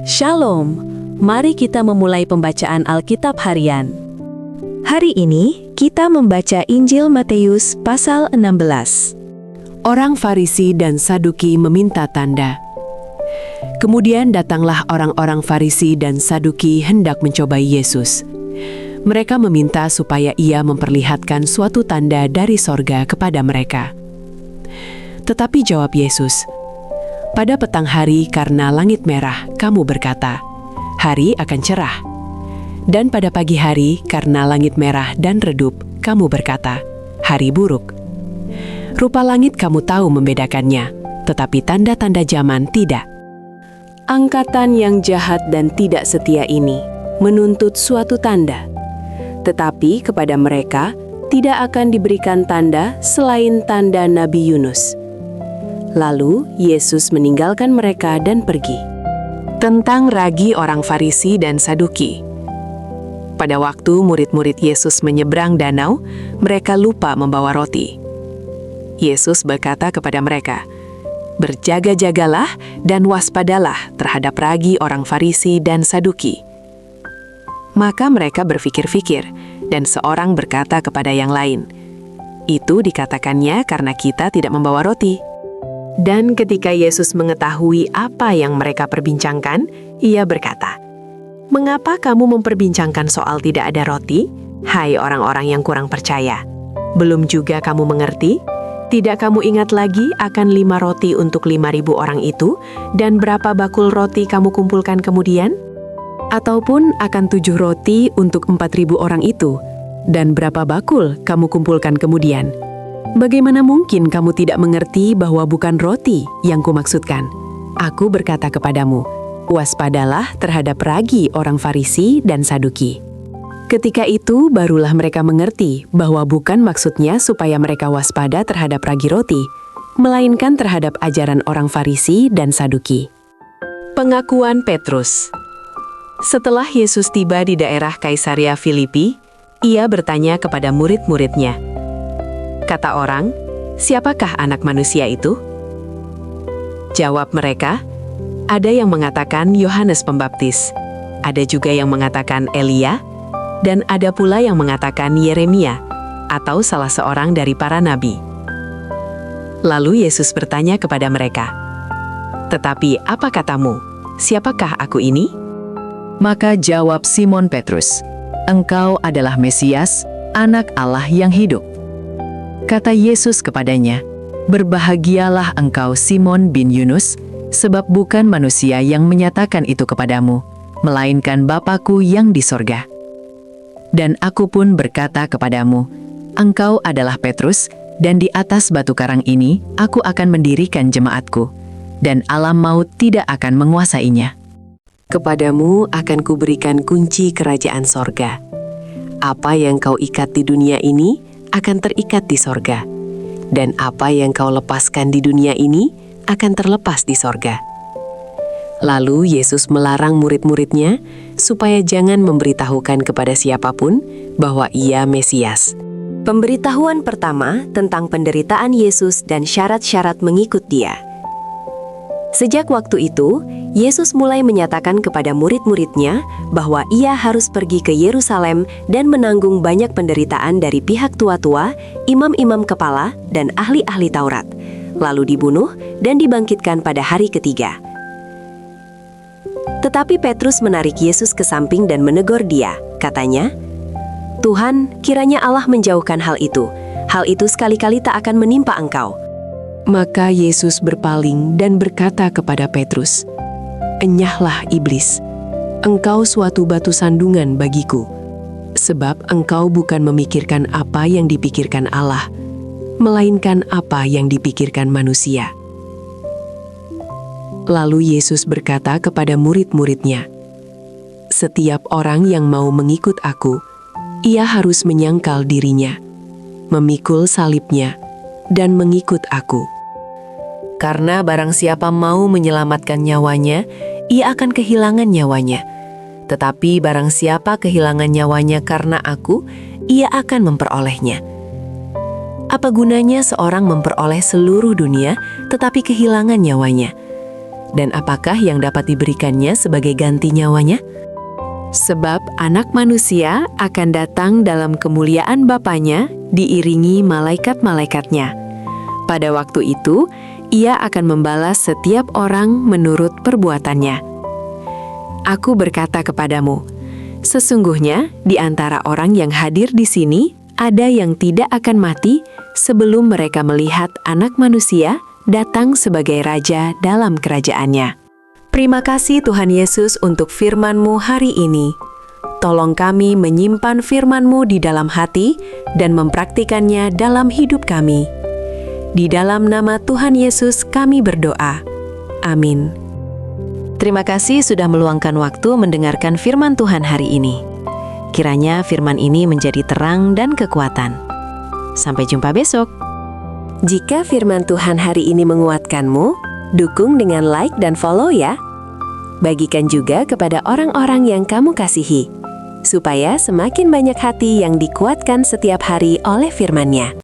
Shalom, mari kita memulai pembacaan Alkitab harian. Hari ini kita membaca Injil Matius pasal 16. Orang Farisi dan Saduki meminta tanda. Kemudian datanglah orang-orang Farisi dan Saduki hendak mencobai Yesus. Mereka meminta supaya ia memperlihatkan suatu tanda dari sorga kepada mereka. Tetapi jawab Yesus, "Pada petang hari karena langit merah, kamu berkata, hari akan cerah. Dan pada pagi hari karena langit merah dan redup, kamu berkata, hari buruk. Rupa langit kamu tahu membedakannya, tetapi tanda-tanda zaman tidak." Angkatan yang jahat dan tidak setia ini menuntut suatu tanda, tetapi kepada mereka tidak akan diberikan tanda selain tanda Nabi Yunus. Lalu Yesus meninggalkan mereka dan pergi. Tentang ragi orang Farisi dan Saduki. Pada waktu murid-murid Yesus menyeberang danau, mereka lupa membawa roti. Yesus berkata kepada mereka, "Berjaga-jagalah dan waspadalah terhadap ragi orang Farisi dan Saduki." Maka mereka berfikir-fikir, dan seorang berkata kepada yang lain, "Itu dikatakannya karena kita tidak membawa roti." Dan ketika Yesus mengetahui apa yang mereka perbincangkan, ia berkata, "Mengapa kamu memperbincangkan soal tidak ada roti? Hai orang-orang yang kurang percaya. Belum juga kamu mengerti? Tidak kamu ingat lagi akan 5 roti untuk 5.000 orang itu, dan berapa bakul roti kamu kumpulkan kemudian? Ataupun akan 7 roti untuk 4.000 orang itu, dan berapa bakul kamu kumpulkan kemudian? Bagaimana mungkin kamu tidak mengerti bahwa bukan roti yang kumaksudkan? Aku berkata kepadamu, waspadalah terhadap ragi orang Farisi dan Saduki." Ketika itu barulah mereka mengerti bahwa bukan maksudnya supaya mereka waspada terhadap ragi roti, melainkan terhadap ajaran orang Farisi dan Saduki. Pengakuan Petrus. Setelah Yesus tiba di daerah Kaisaria Filipi, ia bertanya kepada murid-muridnya, kata orang, "Siapakah anak manusia itu?" Jawab mereka, "Ada yang mengatakan Yohanes Pembaptis, ada juga yang mengatakan Elia, dan ada pula yang mengatakan Yeremia, atau salah seorang dari para nabi." Lalu Yesus bertanya kepada mereka, "Tetapi apa katamu? Siapakah aku ini?" Maka jawab Simon Petrus, "Engkau adalah Mesias, Anak Allah yang hidup." Kata Yesus kepadanya, "Berbahagialah engkau Simon bin Yunus, sebab bukan manusia yang menyatakan itu kepadamu, melainkan Bapa-Ku yang di sorga. Dan aku pun berkata kepadamu, engkau adalah Petrus, dan di atas batu karang ini aku akan mendirikan jemaat-Ku, dan alam maut tidak akan menguasainya. Kepadamu akan kuberikan kunci kerajaan sorga. Apa yang kau ikat di dunia ini akan terikat di sorga, dan apa yang kau lepaskan di dunia ini akan terlepas di sorga." Lalu Yesus melarang murid-muridnya supaya jangan memberitahukan kepada siapapun bahwa ia Mesias. Pemberitahuan pertama tentang penderitaan Yesus dan syarat-syarat mengikut Dia. Sejak waktu itu, Yesus mulai menyatakan kepada murid-muridnya bahwa ia harus pergi ke Yerusalem dan menanggung banyak penderitaan dari pihak tua-tua, imam-imam kepala, dan ahli-ahli Taurat, lalu dibunuh dan dibangkitkan pada hari ketiga. Tetapi Petrus menarik Yesus ke samping dan menegur dia. Katanya, "Tuhan, kiranya Allah menjauhkan hal itu. Hal itu sekali-kali tak akan menimpa engkau." Maka Yesus berpaling dan berkata kepada Petrus, "Enyahlah iblis, engkau suatu batu sandungan bagiku, sebab engkau bukan memikirkan apa yang dipikirkan Allah, melainkan apa yang dipikirkan manusia." Lalu Yesus berkata kepada murid-muridnya, "Setiap orang yang mau mengikut aku, ia harus menyangkal dirinya, memikul salibnya, dan mengikut aku. Karena barang siapa mau menyelamatkan nyawanya, ia akan kehilangan nyawanya. Tetapi barang siapa kehilangan nyawanya karena aku, ia akan memperolehnya. Apa gunanya seorang memperoleh seluruh dunia, tetapi kehilangan nyawanya? Dan apakah yang dapat diberikannya sebagai ganti nyawanya? Sebab anak manusia akan datang dalam kemuliaan Bapanya diiringi malaikat-malaikatnya. Pada waktu itu, ia akan membalas setiap orang menurut perbuatannya. Aku berkata kepadamu, sesungguhnya di antara orang yang hadir di sini, ada yang tidak akan mati sebelum mereka melihat Anak Manusia datang sebagai Raja dalam kerajaannya. Terima kasih Tuhan Yesus untuk firman-Mu hari ini. Tolong kami menyimpan firman-Mu di dalam hati dan mempraktikannya dalam hidup kami. Di dalam nama Tuhan Yesus kami berdoa. Amin. Terima kasih sudah meluangkan waktu mendengarkan firman Tuhan hari ini. Kiranya firman ini menjadi terang dan kekuatan. Sampai jumpa besok. Jika firman Tuhan hari ini menguatkanmu, dukung dengan like dan follow ya. Bagikan juga kepada orang-orang yang kamu kasihi, supaya semakin banyak hati yang dikuatkan setiap hari oleh firman-Nya.